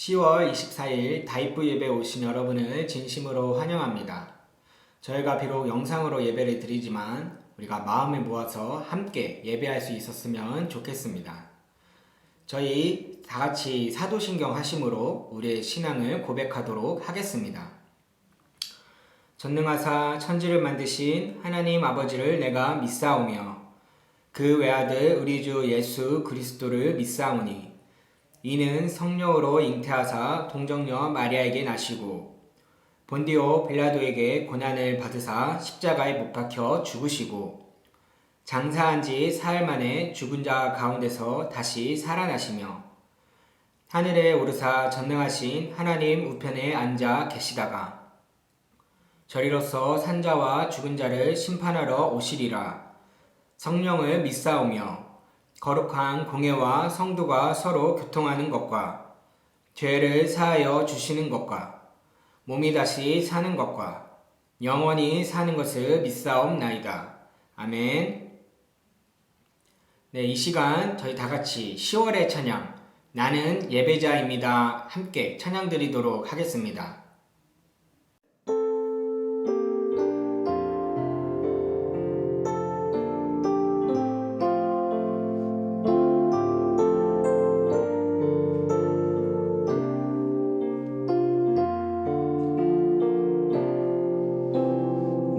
10월 24일 다이브 예배 오신 여러분을 진심으로 환영합니다. 저희가 비록 영상으로 예배를 드리지만 우리가 마음을 모아서 함께 예배할 수 있었으면 좋겠습니다. 저희 다 같이 사도신경 하심으로 우리의 신앙을 고백하도록 하겠습니다. 전능하사 천지를 만드신 하나님 아버지를 내가 믿사오며 그 외아들 우리 주 예수 그리스도를 믿사오니 이는 성령으로 잉태하사 동정녀 마리아에게 나시고 본디오 빌라도에게 고난을 받으사 십자가에 못 박혀 죽으시고 장사한 지 사흘 만에 죽은 자 가운데서 다시 살아나시며 하늘에 오르사 전능하신 하나님 우편에 앉아 계시다가 저리로서 산자와 죽은 자를 심판하러 오시리라. 성령을 믿사오며 거룩한 공회와 성도가 서로 교통하는 것과 죄를 사하여 주시는 것과 몸이 다시 사는 것과 영원히 사는 것을 믿사옵나이다. 아멘. 네, 이 시간 저희 다 같이 10월의 찬양 나는 예배자입니다. 함께 찬양 드리도록 하겠습니다.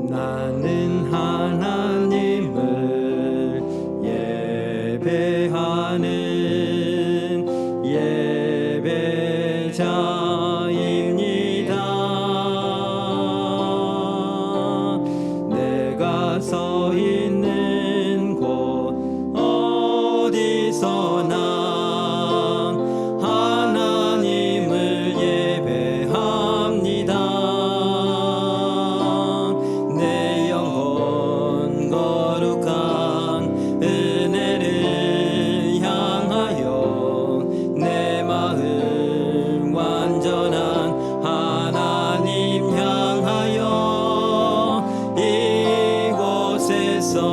나는 하나님을 예배하는 예배자입니다. 내가 서 있는 곳 어디서나 하나님을 예배합니다. 내 영혼 거룩한 은혜를 향하여 내 마음 완전한 하나님 향하여 이곳에서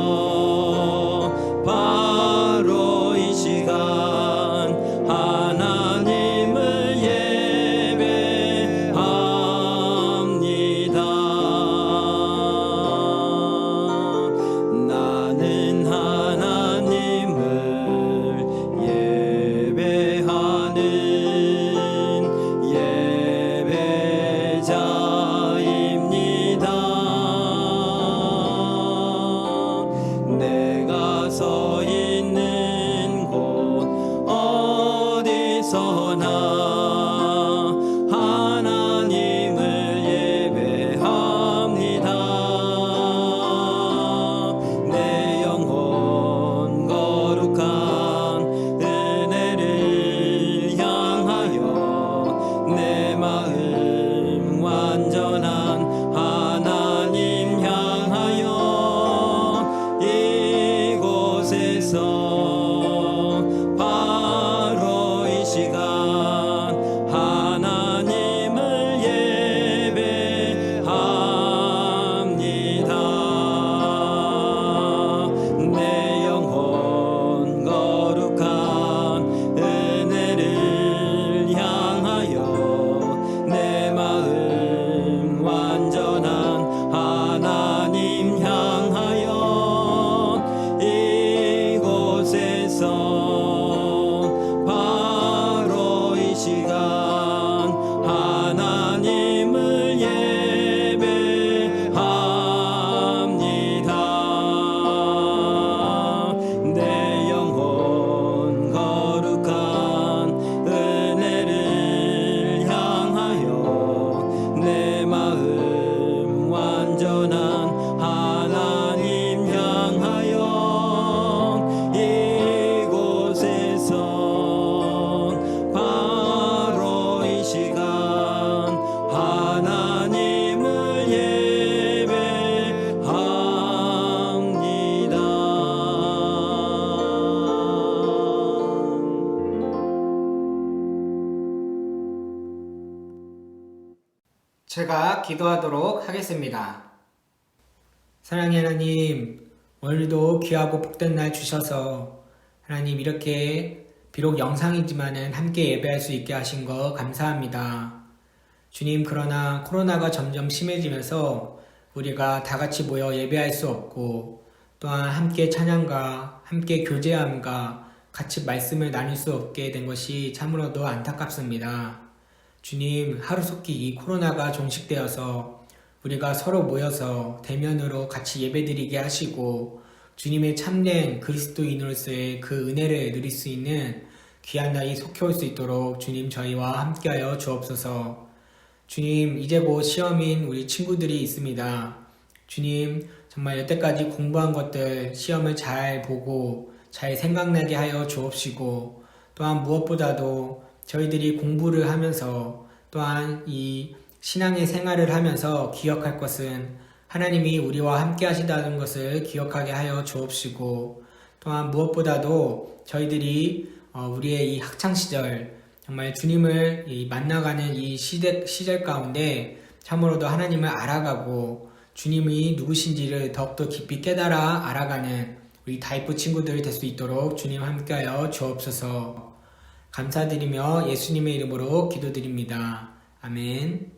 바로 이 시간 하나님을 예배합니다. 나는 하나님을 예배하는 예배자입니다. 내가 서 있는 곳 어디서나 하나님을 예배합니다. 내 영혼 거룩한 은혜를 향하여 내 마음 완전한 하나님 향하여 이곳에서 바로 이 시간 하나님을 예배합니다. 내 영혼 거룩한 은혜를 향하여 내 마음 완전한 하나님 향하여 이곳에서 바로 이 시간 하나님을 예배합니다. 내 영혼 거룩한 은혜를 향하여 내 마음 완전한 하나님 향하여 이곳에서 바로 이 시간 하나님을 예배합니다. 제가 기도하도록 하겠습니다. 사랑의 하나님, 오늘도 귀하고 복된 날 주셔서 하나님 이렇게 비록 영상이지만은 함께 예배할 수 있게 하신 거 감사합니다. 주님, 그러나 코로나가 점점 심해지면서 우리가 다 같이 모여 예배할 수 없고 또한 함께 찬양과 함께 교제함과 같이 말씀을 나눌 수 없게 된 것이 참으로도 안타깝습니다. 주님, 하루속히 이 코로나가 종식되어서 우리가 서로 모여서 대면으로 같이 예배드리게 하시고 주님의 참된 그리스도인으로서의 그 은혜를 누릴 수 있는 귀한 날이 속히 올 수 있도록 주님 저희와 함께하여 주옵소서. 주님, 이제 곧 시험인 우리 친구들이 있습니다. 주님, 정말 여태까지 공부한 것들 시험을 잘 보고 잘 생각나게 하여 주옵시고 또한 무엇보다도 저희들이 공부를 하면서 또한 이 신앙의 생활을 하면서 기억할 것은 하나님이 우리와 함께 하시다는 것을 기억하게 하여 주옵시고 또한 무엇보다도 저희들이 우리의 이 학창시절 정말 주님을 만나가는 이 시절 가운데 참으로도 하나님을 알아가고 주님이 누구신지를 더욱더 깊이 깨달아 알아가는 우리 다이프 친구들이 될 수 있도록 주님 함께하여 주옵소서. 감사드리며 예수님의 이름으로 기도드립니다. 아멘.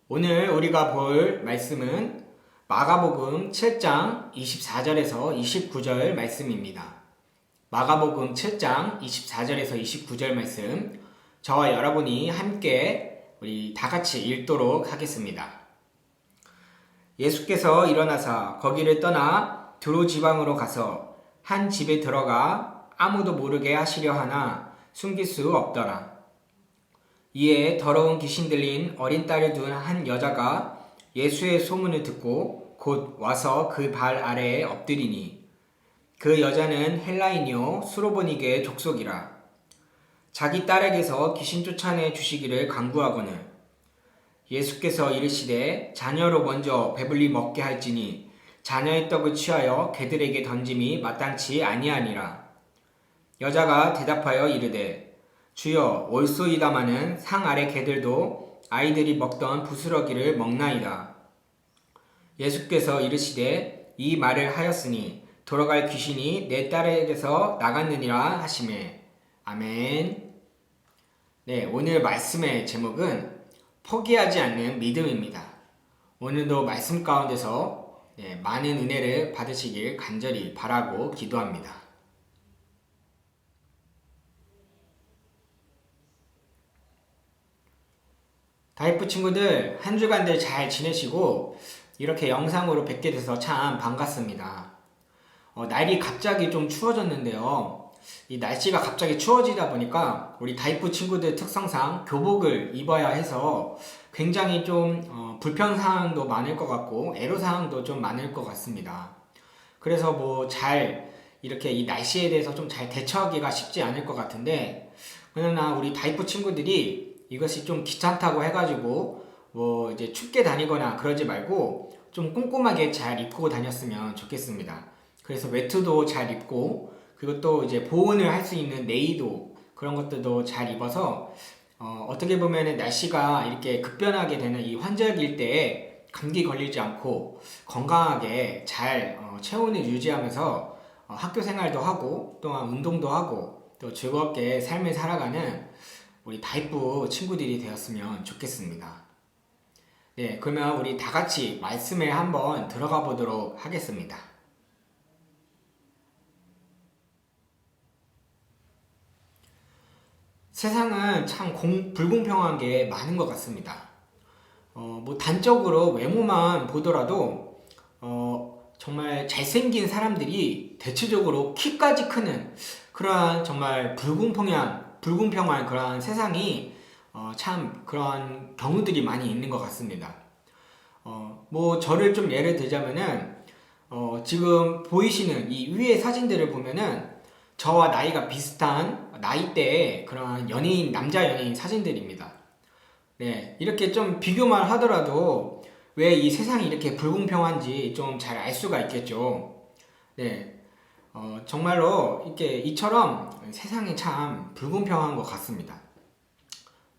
오늘 우리가 볼 말씀은 마가복음 7장 24절에서 29절 말씀입니다. 마가복음 7장 24절에서 29절 말씀, 저와 여러분이 함께 우리 다 같이 읽도록 하겠습니다. 예수께서 일어나사 거기를 떠나 두로 지방으로 가서 한 집에 들어가 아무도 모르게 하시려 하나 숨길 수 없더라. 이에 더러운 귀신 들린 어린 딸을 둔 한 여자가 예수의 소문을 듣고 곧 와서 그 발 아래에 엎드리니 그 여자는 헬라인이요 수로보니게의 족속이라. 자기 딸에게서 귀신 쫓아내 주시기를 간구하거늘 예수께서 이르시되 자녀로 먼저 배불리 먹게 할지니 자녀의 떡을 취하여 개들에게 던짐이 마땅치 아니하니라. 여자가 대답하여 이르되 주여 올소이다마는 상 아래 개들도 아이들이 먹던 부스러기를 먹나이다. 예수께서 이르시되 이 말을 하였으니 돌아갈 귀신이 내 딸에게서 나갔느니라 하시매. 아멘. 네, 오늘 말씀의 제목은 포기하지 않는 믿음입니다. 오늘도 말씀 가운데서 많은 은혜를 받으시길 간절히 바라고 기도합니다. 다이프 친구들, 한 주간들 잘 지내시고 이렇게 영상으로 뵙게 돼서 참 반갑습니다. 날이 갑자기 좀 추워졌는데요. 이 날씨가 갑자기 추워지다 보니까 우리 다이프 친구들 특성상 교복을 입어야 해서 굉장히 좀 불편사항도 많을 것 같고 애로사항도 좀 많을 것 같습니다. 그래서 뭐 잘 이렇게 이 날씨에 대해서 좀 잘 대처하기가 쉽지 않을 것 같은데, 그러나 우리 다이프 친구들이 이것이 좀 귀찮다고 해가지고 뭐 이제 춥게 다니거나 그러지 말고 좀 꼼꼼하게 잘 입고 다녔으면 좋겠습니다. 그래서 외투도 잘 입고 그리고 또 이제 보온을 할 수 있는 네이도 그런 것들도 잘 입어서 어떻게 보면은 날씨가 이렇게 급변하게 되는 이 환절기일 때에 감기 걸리지 않고 건강하게 잘 체온을 유지하면서 학교 생활도 하고 또한 운동도 하고 또 즐겁게 삶을 살아가는 우리 다이프 친구들이 되었으면 좋겠습니다. 네, 그러면 우리 다 같이 말씀에 한번 들어가 보도록 하겠습니다. 세상은 참 불공평한 게 많은 것 같습니다. 뭐 단적으로 외모만 보더라도 정말 잘생긴 사람들이 대체적으로 키까지 크는 그러한 정말 불공평한 그러한 세상이 참 그런 경우들이 많이 있는 것 같습니다. 뭐 저를 좀 예를 들자면은 지금 보이시는 이 위의 사진들을 보면은 저와 나이가 비슷한 나이대의 그런 연예인, 남자 연예인 사진들입니다. 네, 이렇게 좀 비교만 하더라도 왜 이 세상이 이렇게 불공평한지 좀 잘 알 수가 있겠죠. 네, 정말로 이렇게 이처럼 세상이 참 불공평한 것 같습니다.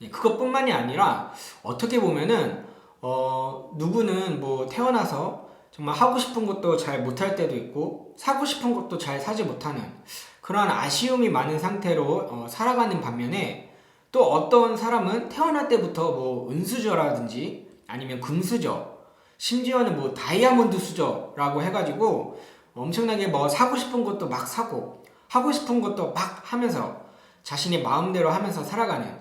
네, 그것뿐만이 아니라 어떻게 보면은 누구는 뭐 태어나서 정말 하고 싶은 것도 잘 못할 때도 있고 사고 싶은 것도 잘 사지 못하는 그런 아쉬움이 많은 상태로 살아가는 반면에 또 어떤 사람은 태어날 때부터 뭐 은수저라든지 아니면 금수저, 심지어는 뭐 다이아몬드 수저라고 해가지고 엄청나게 뭐 사고 싶은 것도 막 사고 하고 싶은 것도 막 하면서 자신의 마음대로 하면서 살아가는,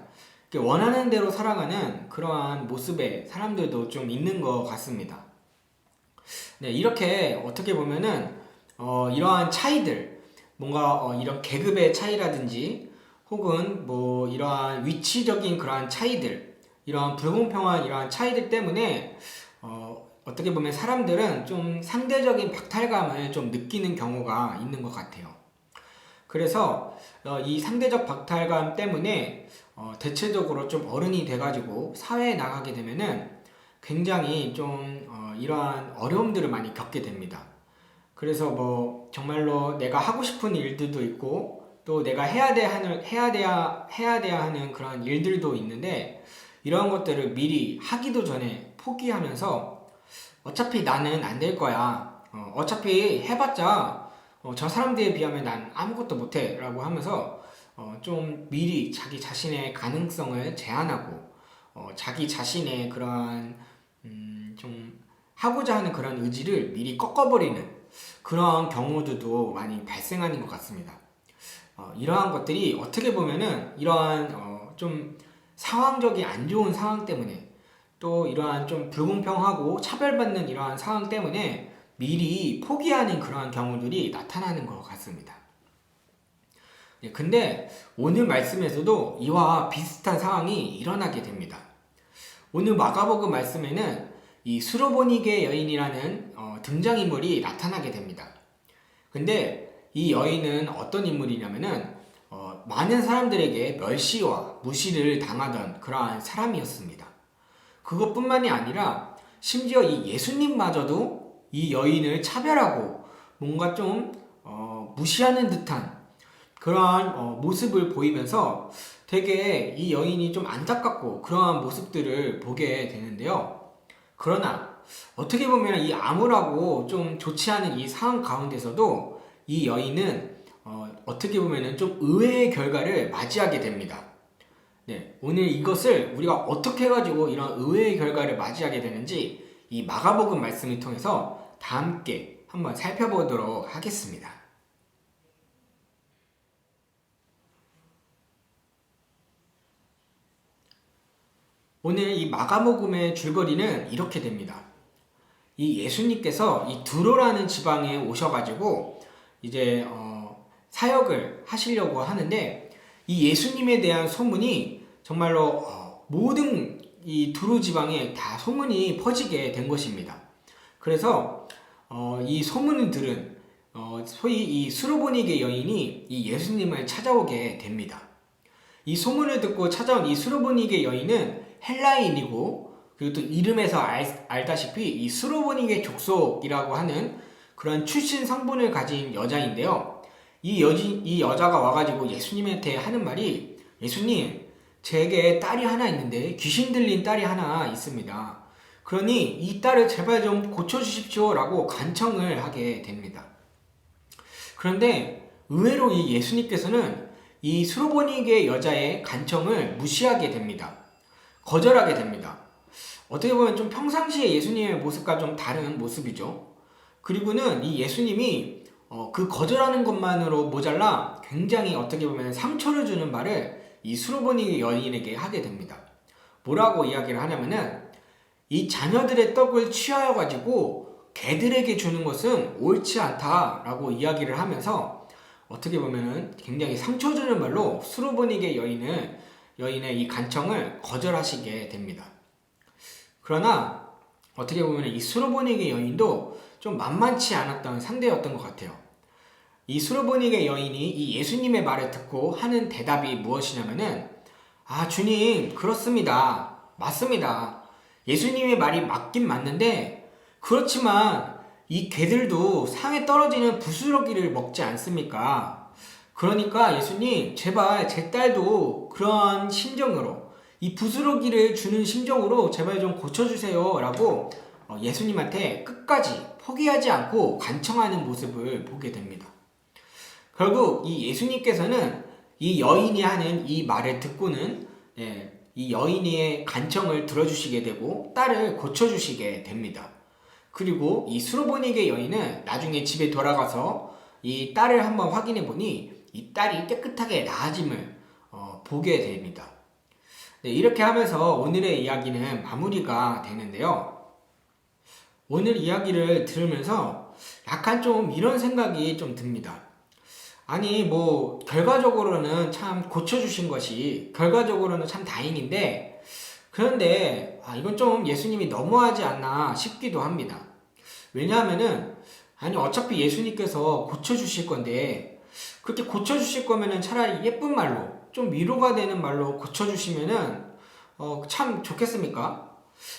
원하는 대로 살아가는 그러한 모습의 사람들도 좀 있는 것 같습니다. 네, 이렇게 어떻게 보면은 이러한 차이들, 뭔가 이런 계급의 차이라든지 혹은 뭐 이러한 위치적인 그러한 차이들, 이러한 불공평한 이러한 차이들 때문에 어떻게 보면 사람들은 좀 상대적인 박탈감을 좀 느끼는 경우가 있는 것 같아요. 그래서 이 상대적 박탈감 때문에 대체적으로 좀 어른이 돼가지고 사회에 나가게 되면은 굉장히 좀 이러한 어려움들을 많이 겪게 됩니다. 그래서 뭐 정말로 내가 하고 싶은 일들도 있고 또 내가 해야 돼야 하는 그런 일들도 있는데 이런 것들을 미리 하기도 전에 포기하면서 어차피 나는 안 될 거야. 어차피 해봤자 저 사람들에 비하면 난 아무것도 못해 라고 하면서 좀 미리 자기 자신의 가능성을 제한하고 자기 자신의 그러한 좀 하고자 하는 그런 의지를 미리 꺾어버리는 그런 경우들도 많이 발생하는 것 같습니다. 이러한 것들이 어떻게 보면은 이러한 좀 상황적이 안 좋은 상황 때문에 또 이러한 좀 불공평하고 차별받는 이러한 상황 때문에 미리 포기하는 그러한 경우들이 나타나는 것 같습니다. 네, 근데 오늘 말씀에서도 이와 비슷한 상황이 일어나게 됩니다. 오늘 마가복음 말씀에는 이 수로보니게 여인이라는 등장인물이 나타나게 됩니다. 근데 이 여인은 어떤 인물이냐면은 많은 사람들에게 멸시와 무시를 당하던 그러한 사람이었습니다. 그것뿐만이 아니라 심지어 이 예수님마저도 이 여인을 차별하고 뭔가 좀 무시하는 듯한 그러한 모습을 보이면서 되게 이 여인이 좀 안타깝고 그러한 모습들을 보게 되는데요. 그러나 어떻게 보면 이 암울하고 좀 좋지 않은 이 상황 가운데서도 이 여인은 어떻게 보면 좀 의외의 결과를 맞이하게 됩니다. 네, 오늘 이것을 우리가 어떻게 해가지고 이런 의외의 결과를 맞이하게 되는지 이 마가복음 말씀을 통해서 다 함께 한번 살펴보도록 하겠습니다. 오늘 이 마가복음의 줄거리는 이렇게 됩니다. 이 예수님께서 이 두로라는 지방에 오셔가지고 이제 사역을 하시려고 하는데 이 예수님에 대한 소문이 정말로 모든 이 두로 지방에 다 소문이 퍼지게 된 것입니다. 그래서 이 소문을 들은 소위 이 수로보니게 여인이 이 예수님을 찾아오게 됩니다. 이 소문을 듣고 찾아온 이 수로보니게 여인은 헬라인이고 그리고 또 이름에서 알다시피 이 수로보니게 족속이라고 하는 그런 출신 성분을 가진 여자인데요. 이 여자가 와가지고 예수님한테 하는 말이, 예수님, 제게 딸이 하나 있는데 귀신 들린 딸이 하나 있습니다. 그러니 이 딸을 제발 좀 고쳐주십시오 라고 간청을 하게 됩니다. 그런데 의외로 이 예수님께서는 이 수로보니게 여자의 간청을 무시하게 됩니다. 거절하게 됩니다. 어떻게 보면 좀 평상시에 예수님의 모습과 좀 다른 모습이죠. 그리고는 이 예수님이 그 거절하는 것만으로 모자라 굉장히 어떻게 보면 상처를 주는 말을 이 수로보니 여인에게 하게 됩니다. 뭐라고 이야기를 하냐면은 이 자녀들의 떡을 취하여 가지고 개들에게 주는 것은 옳지 않다라고 이야기를 하면서 어떻게 보면은 굉장히 상처 주는 말로 수로보니게 여인의 이 간청을 거절하시게 됩니다. 그러나 어떻게 보면 이 수로보니게 여인도 좀 만만치 않았던 상대였던 것 같아요. 이 수로보니게 여인이 이 예수님의 말을 듣고 하는 대답이 무엇이냐면은, 주님, 그렇습니다. 맞습니다. 예수님의 말이 맞긴 맞는데 그렇지만 이 개들도 상에 떨어지는 부스러기를 먹지 않습니까? 그러니까 예수님, 제발 제 딸도 그런 심정으로 이 부스러기를 주는 심정으로 제발 좀 고쳐주세요 라고 예수님한테 끝까지 포기하지 않고 간청하는 모습을 보게 됩니다. 결국 이 예수님께서는 이 여인이 하는 이 말을 듣고는 이 여인의 간청을 들어주시게 되고 딸을 고쳐주시게 됩니다. 그리고 이 수로보니게 여인은 나중에 집에 돌아가서 이 딸을 한번 확인해 보니 이 딸이 깨끗하게 나아짐을 보게 됩니다. 이렇게 하면서 오늘의 이야기는 마무리가 되는데요. 오늘 이야기를 들으면서 약간 좀 이런 생각이 좀 듭니다. 아니 뭐 결과적으로는 참 고쳐주신 것이 결과적으로는 참 다행인데, 그런데 이건 좀 예수님이 너무하지 않나 싶기도 합니다. 왜냐하면은 아니 어차피 예수님께서 고쳐주실 건데 그렇게 고쳐주실 거면은 차라리 예쁜 말로 좀 위로가 되는 말로 고쳐주시면은 참 좋겠습니까?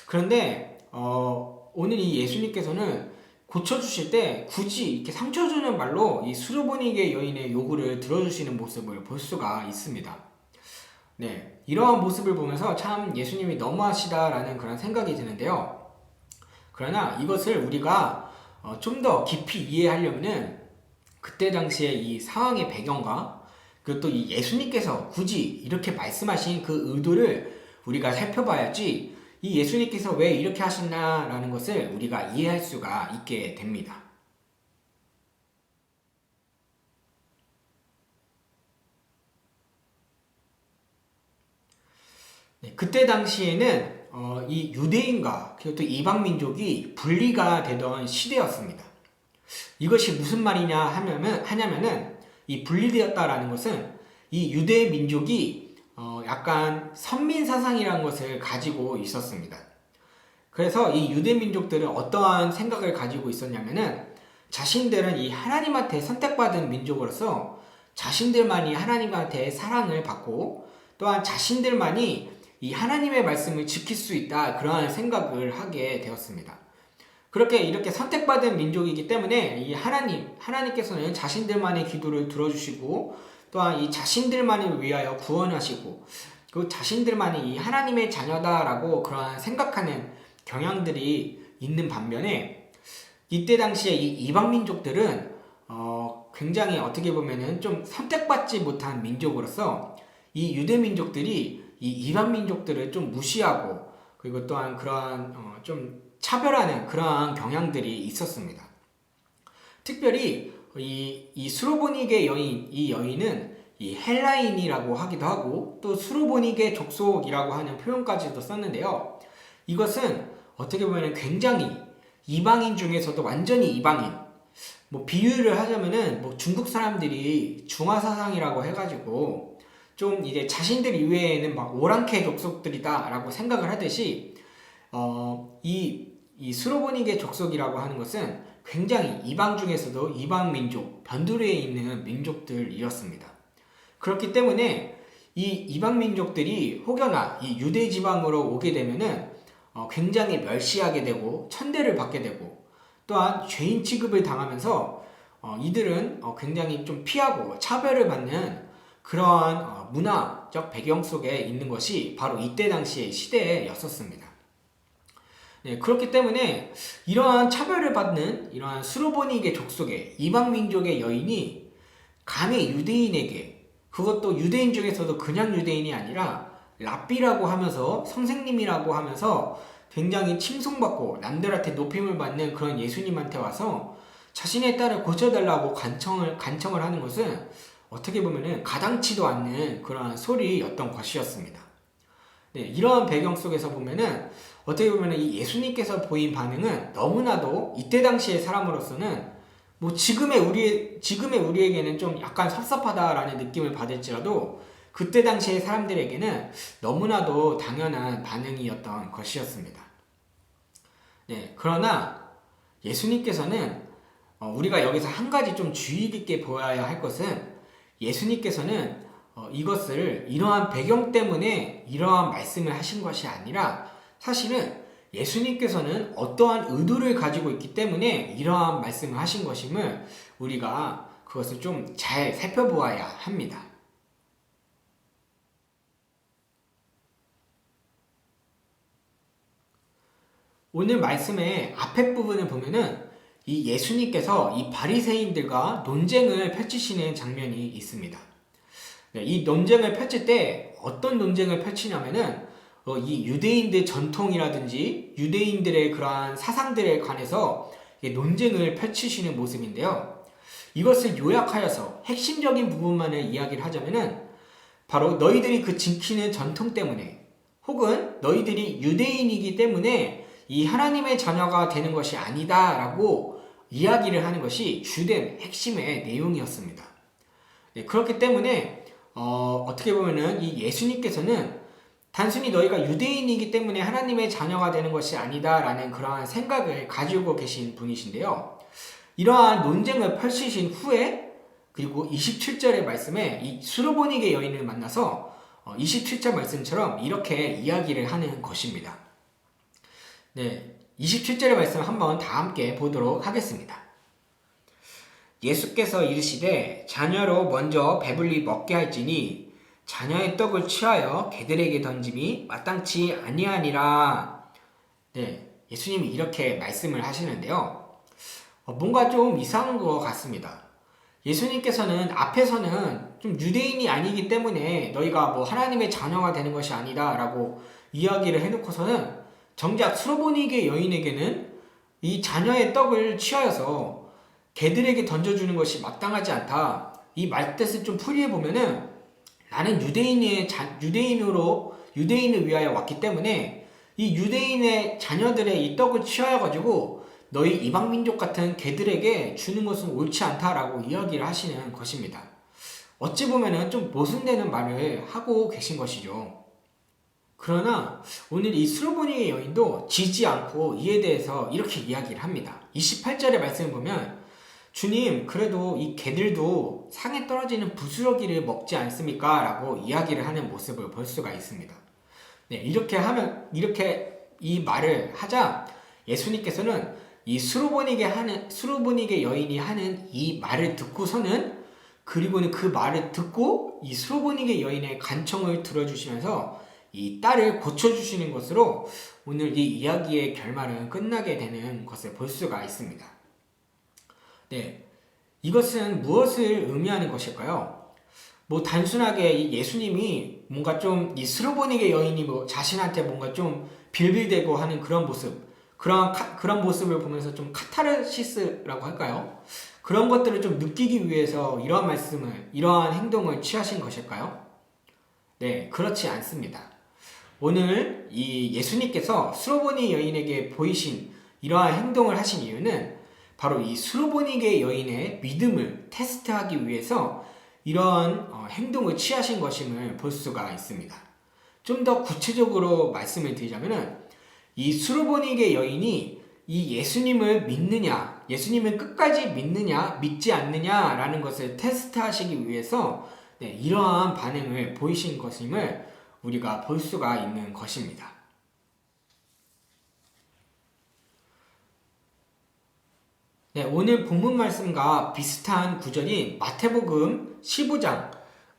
그런데 오늘 이 예수님께서는 고쳐주실 때 굳이 이렇게 상처 주는 말로 이 수르보니게 여인의 요구를 들어주시는 모습을 볼 수가 있습니다. 네, 이러한 모습을 보면서 참 예수님이 너무하시다라는 그런 생각이 드는데요. 그러나 이것을 우리가 좀 더 깊이 이해하려면은 그때 당시에 이 상황의 배경과 그리고 또 이 예수님께서 굳이 이렇게 말씀하신 그 의도를 우리가 살펴봐야지 이 예수님께서 왜 이렇게 하셨나라는 것을 우리가 이해할 수가 있게 됩니다. 네, 그때 당시에는 이 유대인과 그리고 또 이방 민족이 분리가 되던 시대였습니다. 이것이 무슨 말이냐 하냐면은 이 분리되었다라는 것은 이 유대 민족이 약간 선민 사상이라는 것을 가지고 있었습니다. 그래서 이 유대 민족들은 어떠한 생각을 가지고 있었냐면은 자신들은 이 하나님한테 선택받은 민족으로서 자신들만이 하나님한테 사랑을 받고 또한 자신들만이 이 하나님의 말씀을 지킬 수 있다, 그러한 생각을 하게 되었습니다. 그렇게 이렇게 선택받은 민족이기 때문에 이 하나님께서는 자신들만의 기도를 들어주시고 또한 이 자신들만을 위하여 구원하시고 그 자신들만이 이 하나님의 자녀다라고 그러한 생각하는 경향들이 있는 반면에 이때 당시에 이 이방 민족들은 굉장히 어떻게 보면은 좀 선택받지 못한 민족으로서 이 유대 민족들이 이 이방 민족들을 좀 무시하고 그리고 또한 그러한 좀 차별하는 그러한 경향들이 있었습니다. 특별히 이 수로보니게 여인, 이 여인은 이 헬라인이라고 하기도 하고 또 수로보니게 족속이라고 하는 표현까지도 썼는데요. 이것은 어떻게 보면 굉장히 이방인 중에서도 완전히 이방인, 뭐 비유를 하자면은 뭐 중국 사람들이 중화사상이라고 해가지고 좀 이제 자신들 이외에는 막 오랑캐 족속들이다라고 생각을 하듯이 이 수로보니게 족속이라고 하는 것은 굉장히 이방 중에서도 이방 민족, 변두리에 있는 민족들이었습니다. 그렇기 때문에 이 이방 민족들이 혹여나 이 유대 지방으로 오게 되면은 굉장히 멸시하게 되고 천대를 받게 되고 또한 죄인 취급을 당하면서 이들은 굉장히 좀 피하고 차별을 받는 그러한 문화적 배경 속에 있는 것이 바로 이때 당시의 시대였었습니다. 네, 그렇기 때문에 이러한 차별을 받는 이러한 수로보니게 족속의 이방 민족의 여인이 감히 유대인에게, 그것도 유대인 중에서도 그냥 유대인이 아니라 랍비라고 하면서 선생님이라고 하면서 굉장히 칭송받고 남들한테 높임을 받는 그런 예수님한테 와서 자신의 딸을 고쳐달라고 간청을 하는 것은 어떻게 보면은 가당치도 않는 그런 소리였던 것이었습니다. 네, 이러한 배경 속에서 보면은 어떻게 보면은 이 예수님께서 보인 반응은 너무나도 이때 당시의 사람으로서는 뭐 지금의 우리에게는 좀 약간 섭섭하다라는 느낌을 받을지라도 그때 당시의 사람들에게는 너무나도 당연한 반응이었던 것이었습니다. 네, 그러나 예수님께서는 우리가 여기서 한 가지 좀 주의 깊게 보아야 할 것은 예수님께서는 이것을 이러한 배경 때문에 이러한 말씀을 하신 것이 아니라 사실은 예수님께서는 어떠한 의도를 가지고 있기 때문에 이러한 말씀을 하신 것임을 우리가 그것을 좀 잘 살펴보아야 합니다. 오늘 말씀의 앞에 부분을 보면은 이 예수님께서 이 바리새인들과 논쟁을 펼치시는 장면이 있습니다. 네, 이 논쟁을 펼칠 때 어떤 논쟁을 펼치냐면은 이 유대인들 전통이라든지 유대인들의 그러한 사상들에 관해서 논쟁을 펼치시는 모습인데요. 이것을 요약하여서 핵심적인 부분만을 이야기를 하자면은 바로 너희들이 그 지키는 전통 때문에 혹은 너희들이 유대인이기 때문에 이 하나님의 자녀가 되는 것이 아니다 라고 이야기를 하는 것이 주된 핵심의 내용이었습니다. 네, 그렇기 때문에 어떻게 보면은 이 예수님께서는 단순히 너희가 유대인이기 때문에 하나님의 자녀가 되는 것이 아니다 라는 그러한 생각을 가지고 계신 분이신데요. 이러한 논쟁을 펼치신 후에 그리고 27절의 말씀에 이 수르보니게 여인을 만나서 27절 말씀처럼 이렇게 이야기를 하는 것입니다. 네, 27절의 말씀 한번 다 함께 보도록 하겠습니다. 예수께서 이르시되 자녀로 먼저 배불리 먹게 할지니 자녀의 떡을 취하여 개들에게 던짐이 마땅치 아니하니라. 네, 예수님이 이렇게 말씀을 하시는데요. 뭔가 좀 이상한 것 같습니다. 예수님께서는 앞에서는 좀 유대인이 아니기 때문에 너희가 뭐 하나님의 자녀가 되는 것이 아니다 라고 이야기를 해놓고서는 정작 수르보니게 여인에게는 이 자녀의 떡을 취하여서 개들에게 던져주는 것이 마땅하지 않다. 이 말뜻을 좀 풀이해보면은 나는 유대인을 위하여 왔기 때문에 이 유대인의 자녀들의 이 떡을 취하여가지고 너희 이방민족 같은 개들에게 주는 것은 옳지 않다라고 이야기를 하시는 것입니다. 어찌 보면은 좀 모순되는 말을 하고 계신 것이죠. 그러나 오늘 이 수르보니의 여인도 지지 않고 이에 대해서 이렇게 이야기를 합니다. 28절의 말씀을 보면 주님 그래도 이 개들도 상에 떨어지는 부스러기를 먹지 않습니까? 라고 이야기를 하는 모습을 볼 수가 있습니다. 네, 이렇게 이 말을 하자 예수님께서는 이 수르보니게 여인이 하는 이 말을 듣고서는 그리고는 그 말을 듣고 이 수르보니게 여인의 간청을 들어주시면서 이 딸을 고쳐주시는 것으로 오늘 이 이야기의 결말은 끝나게 되는 것을 볼 수가 있습니다. 네, 이것은 무엇을 의미하는 것일까요? 뭐 단순하게 이 예수님이 뭔가 좀 이 수르보니게 여인이 뭐 자신한테 뭔가 좀 빌빌대고 하는 그런 모습, 그런 모습을 보면서 좀 카타르시스라고 할까요? 그런 것들을 좀 느끼기 위해서 이러한 행동을 취하신 것일까요? 네, 그렇지 않습니다. 오늘 이 예수님께서 수르보니 여인에게 보이신 이러한 행동을 하신 이유는 바로 이 수르보니게 여인의 믿음을 테스트하기 위해서 이러한 행동을 취하신 것임을 볼 수가 있습니다. 좀 더 구체적으로 말씀을 드리자면은 이 수르보니게 여인이 이 예수님을 믿느냐, 예수님을 끝까지 믿느냐, 믿지 않느냐라는 것을 테스트하시기 위해서 이러한 반응을 보이신 것임을 우리가 볼 수가 있는 것입니다. 네, 오늘 본문 말씀과 비슷한 구절인 마태복음 15장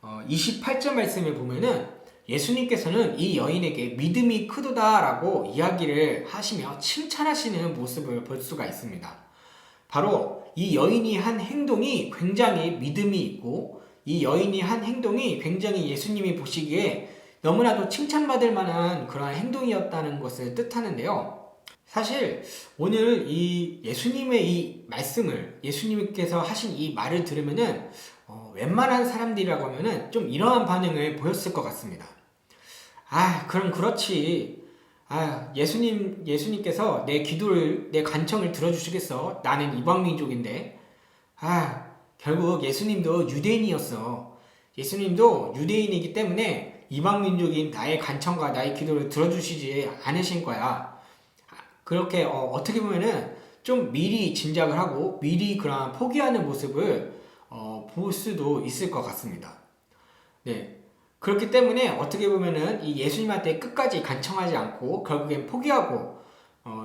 28절 말씀을 보면은 예수님께서는 이 여인에게 믿음이 크도다라고 이야기를 하시며 칭찬하시는 모습을 볼 수가 있습니다. 바로 이 여인이 한 행동이 굉장히 믿음이 있고 이 여인이 한 행동이 굉장히 예수님이 보시기에 너무나도 칭찬받을 만한 그런 행동이었다는 것을 뜻하는데요. 사실 오늘 이 예수님의 이 말씀을 예수님께서 하신 이 말을 들으면은 웬만한 사람들이라고 하면은 좀 이러한 반응을 보였을 것 같습니다. 그럼 그렇지. 예수님께서 내 간청을 들어주시겠어? 나는 이방민족인데. 결국 예수님도 유대인이었어. 예수님도 유대인이기 때문에 이방민족인 나의 간청과 나의 기도를 들어주시지 않으신 거야. 그렇게 어떻게 보면은 좀 미리 짐작을 하고 미리 그런 포기하는 모습을 볼 수도 있을 것 같습니다. 네. 그렇기 때문에 어떻게 보면은 이 예수님한테 끝까지 간청하지 않고 결국엔 포기하고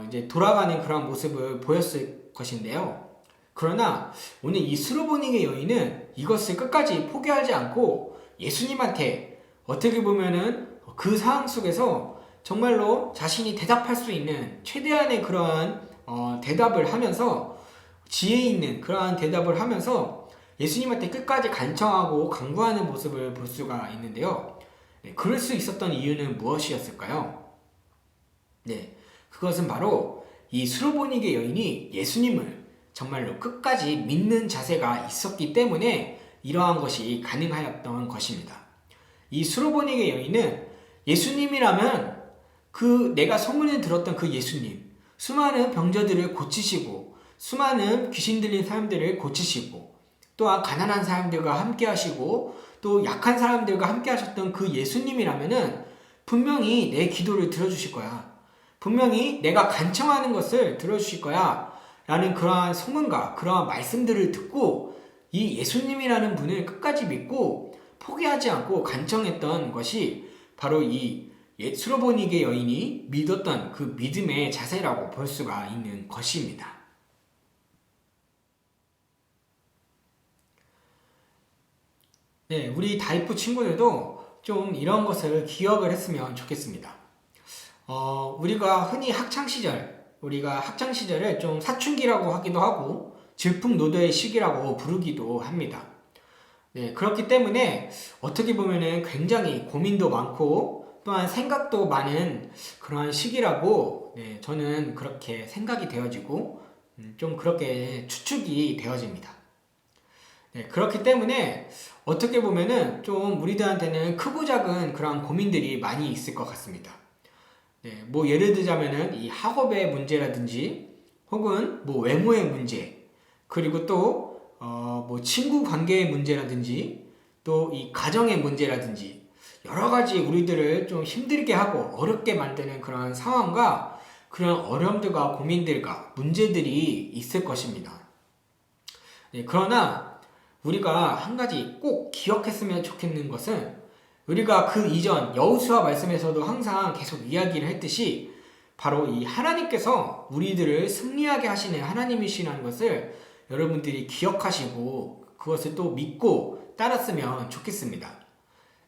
이제 돌아가는 그런 모습을 보였을 것인데요. 그러나 오늘 이 수르보니게 여인은 이것을 끝까지 포기하지 않고 예수님한테 어떻게 보면은 그 상황 속에서 정말로 자신이 대답할 수 있는 최대한의 그러한 대답을 하면서 지혜 있는 그러한 대답을 하면서 예수님한테 끝까지 간청하고 강구하는 모습을 볼 수가 있는데요. 네, 그럴 수 있었던 이유는 무엇이었을까요? 네, 그것은 바로 이 수로보니게 여인이 예수님을 정말로 끝까지 믿는 자세가 있었기 때문에 이러한 것이 가능하였던 것입니다. 이 수로보니게 여인은 예수님이라면 그 내가 소문을 들었던 그 예수님, 수많은 병자들을 고치시고 수많은 귀신 들린 사람들을 고치시고 또한 가난한 사람들과 함께 하시고 또 약한 사람들과 함께 하셨던 그 예수님이라면은 분명히 내 기도를 들어주실 거야. 분명히 내가 간청하는 것을 들어주실 거야. 라는 그러한 소문과 그러한 말씀들을 듣고 이 예수님이라는 분을 끝까지 믿고 포기하지 않고 간청했던 것이 바로 이 수로보니게 여인이 믿었던 그 믿음의 자세라고 볼 수가 있는 것입니다. 네, 우리 다이프 친구들도 좀 이런 것을 기억을 했으면 좋겠습니다. 우리가 흔히 우리가 학창 시절을 좀 사춘기라고 하기도 하고 질풍노도의 시기라고 부르기도 합니다. 네, 그렇기 때문에 어떻게 보면은 굉장히 고민도 많고 또한 생각도 많은 그러한 시기라고 네, 저는 그렇게 생각이 되어지고 좀 그렇게 추측이 되어집니다. 네, 그렇기 때문에 어떻게 보면은 좀 우리들한테는 크고 작은 그런 고민들이 많이 있을 것 같습니다. 네, 뭐 예를 들자면은 이 학업의 문제라든지 혹은 뭐 외모의 문제 그리고 또 뭐 친구 관계의 문제라든지 또 이 가정의 문제라든지 여러 가지 우리들을 좀 힘들게 하고 어렵게 만드는 그런 상황과 그런 어려움들과 고민들과 문제들이 있을 것입니다. 네, 그러나 우리가 한 가지 꼭 기억했으면 좋겠는 것은 우리가 그 이전 여호수아 말씀에서도 항상 계속 이야기를 했듯이 바로 이 하나님께서 우리들을 승리하게 하시는 하나님이시라는 것을 여러분들이 기억하시고 그것을 또 믿고 따랐으면 좋겠습니다.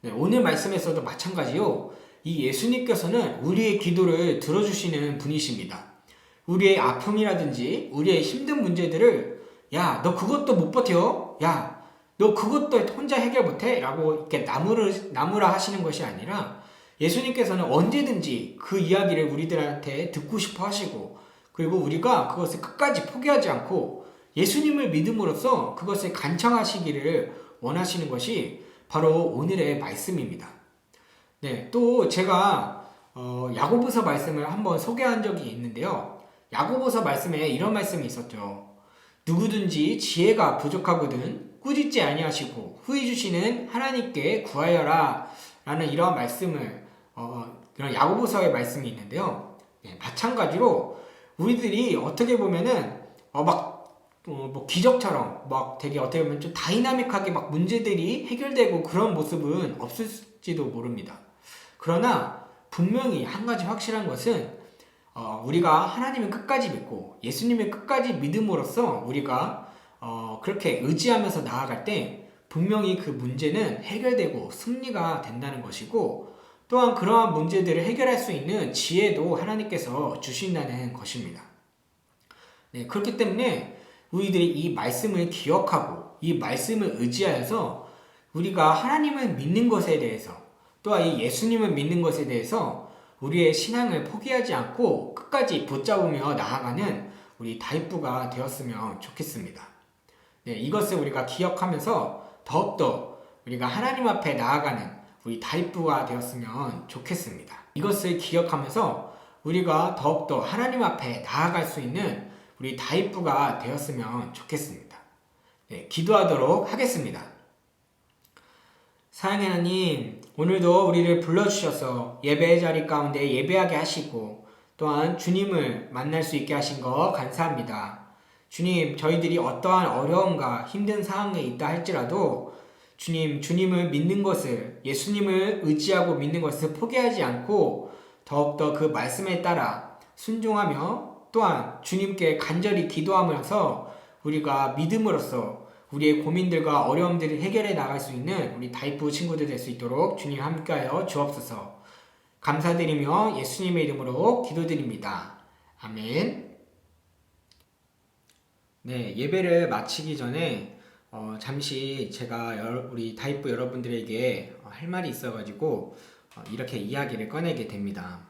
네, 오늘 말씀에서도 마찬가지요. 이 예수님께서는 우리의 기도를 들어주시는 분이십니다. 우리의 아픔이라든지 우리의 힘든 문제들을 야, 너 그것도 못 버텨? 야, 너 그것도 혼자 해결 못해? 라고 이렇게 나무라 하시는 것이 아니라 예수님께서는 언제든지 그 이야기를 우리들한테 듣고 싶어 하시고 그리고 우리가 그것을 끝까지 포기하지 않고 예수님을 믿음으로써 그것을 간청하시기를 원하시는 것이 바로 오늘의 말씀입니다. 네, 또 제가 야고보서 말씀을 한번 소개한 적이 있는데요. 야고보서 말씀에 이런 말씀이 있었죠. 누구든지 지혜가 부족하거든 꾸짖지 아니하시고 후히 주시는 하나님께 구하여라 라는 이러한 말씀을 이런 야고보서의 말씀이 있는데요. 네, 마찬가지로 우리들이 어떻게 보면은 뭐 기적처럼 막 되게 어떻게 보면 좀 다이나믹하게 막 문제들이 해결되고 그런 모습은 없을지도 모릅니다. 그러나 분명히 한 가지 확실한 것은 우리가 하나님을 끝까지 믿고 예수님을 끝까지 믿음으로써 우리가 그렇게 의지하면서 나아갈 때 분명히 그 문제는 해결되고 승리가 된다는 것이고 또한 그러한 문제들을 해결할 수 있는 지혜도 하나님께서 주신다는 것입니다. 네, 그렇기 때문에 우리들이 이 말씀을 기억하고 이 말씀을 의지하여서 우리가 하나님을 믿는 것에 대해서 또한 이 예수님을 믿는 것에 대해서 우리의 신앙을 포기하지 않고 끝까지 붙잡으며 나아가는 우리 다이프가 되었으면 좋겠습니다. 네, 이것을 우리가 기억하면서 더욱더 우리가 하나님 앞에 나아가는 우리 다이프가 되었으면 좋겠습니다. 이것을 기억하면서 우리가 더욱더 하나님 앞에 나아갈 수 있는 우리 다이프가 되었으면 좋겠습니다. 네, 기도하도록 하겠습니다. 사랑의 하나님, 오늘도 우리를 불러주셔서 예배의 자리 가운데 예배하게 하시고 또한 주님을 만날 수 있게 하신 거 감사합니다. 주님, 저희들이 어떠한 어려움과 힘든 상황에 있다 할지라도 주님을 믿는 것을, 예수님을 의지하고 믿는 것을 포기하지 않고 더욱더 그 말씀에 따라 순종하며 또한 주님께 간절히 기도하면서 우리가 믿음으로써 우리의 고민들과 어려움들을 해결해 나갈 수 있는 우리 다이프 친구들 될 수 있도록 주님 함께하여 주옵소서. 감사드리며 예수님의 이름으로 기도드립니다. 아멘. 네, 예배를 마치기 전에 잠시 제가 우리 다이프 여러분들에게 할 말이 있어가지고 이렇게 이야기를 꺼내게 됩니다.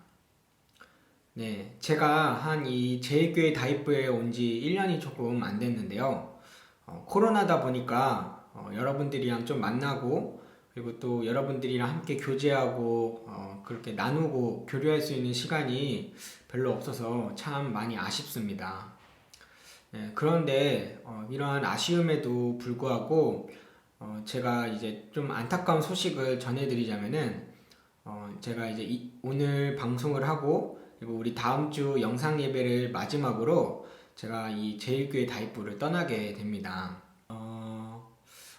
네, 제가 한 이 제일교회 다이프에 온 지 1년이 조금 안 됐는데요. 코로나다 보니까 여러분들이랑 좀 만나고 그리고 또 여러분들이랑 함께 교제하고 그렇게 나누고 교류할 수 있는 시간이 별로 없어서 참 많이 아쉽습니다. 네, 그런데 이러한 아쉬움에도 불구하고 제가 이제 좀 안타까운 소식을 전해드리자면은 제가 이제 오늘 방송을 하고 그리고 우리 다음 주 영상 예배를 마지막으로 제가 이 제일교회 다이프를 떠나게 됩니다.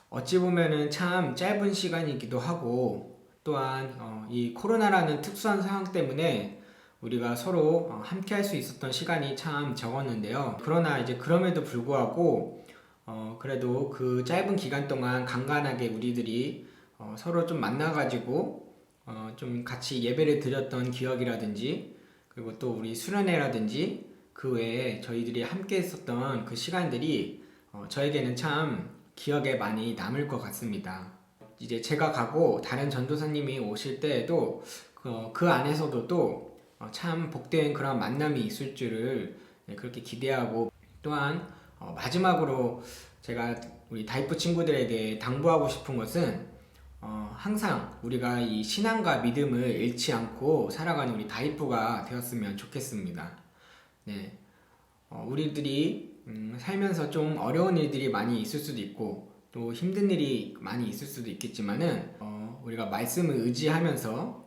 어찌 보면은 참 짧은 시간이기도 하고 또한 이 코로나라는 특수한 상황 때문에 우리가 서로 함께 할 수 있었던 시간이 참 적었는데요. 그러나 이제 그럼에도 불구하고 그래도 그 짧은 기간 동안 간간하게 우리들이 서로 좀 만나가지고 좀 같이 예배를 드렸던 기억이라든지 그리고 또 우리 수련회라든지 그 외에 저희들이 함께 했었던 그 시간들이 저에게는 참 기억에 많이 남을 것 같습니다. 이제 제가 가고 다른 전도사님이 오실 때에도 그 안에서도 또 참 복된 그런 만남이 있을 줄을 그렇게 기대하고 또한 마지막으로 제가 우리 다이프 친구들에게 당부하고 싶은 것은 항상 우리가 이 신앙과 믿음을 잃지 않고 살아가는 우리 다이프가 되었으면 좋겠습니다. 네, 우리들이 살면서 좀 어려운 일들이 많이 있을 수도 있고 또 힘든 일이 많이 있을 수도 있겠지만은 우리가 말씀을 의지하면서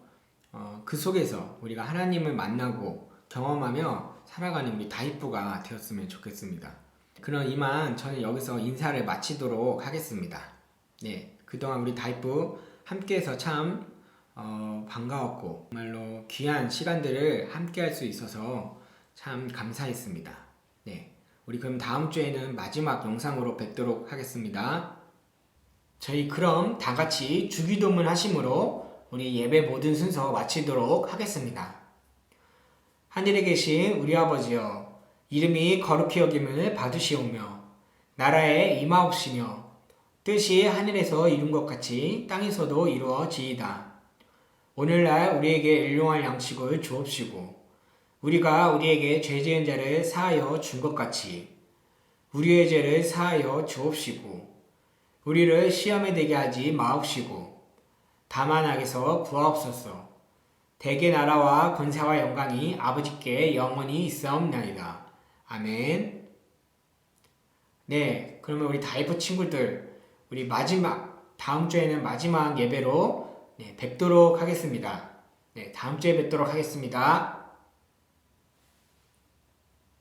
그 속에서 우리가 하나님을 만나고 경험하며 살아가는 우리 다이프가 되었으면 좋겠습니다. 그럼 이만 저는 여기서 인사를 마치도록 하겠습니다. 네, 그동안 우리 다이프 함께해서 참 반가웠고 정말로 귀한 시간들을 함께 할 수 있어서 참 감사했습니다. 네, 우리 그럼 다음 주에는 마지막 영상으로 뵙도록 하겠습니다. 저희 그럼 다 같이 주기도문 하심으로 우리 예배 모든 순서 마치도록 하겠습니다. 하늘에 계신 우리 아버지여, 이름이 거룩히 여김을 받으시오며 나라에 임하옵시며 뜻이 하늘에서 이룬 것 같이 땅에서도 이루어지이다. 오늘날 우리에게 일용할 양식을 주옵시고 우리가 우리에게 죄 지은 자를 사하여 준 것 같이 우리의 죄를 사하여 주옵시고 우리를 시험에 들게 하지 마옵시고 다만 악에서 구하옵소서. 대개 나라와 권세와 영광이 아버지께 영원히 있사옵나이다. 아멘. 네, 그러면 우리 다이프 친구들 우리 다음 주에는 마지막 예배로 뵙도록 하겠습니다. 네, 다음 주에 뵙도록 하겠습니다.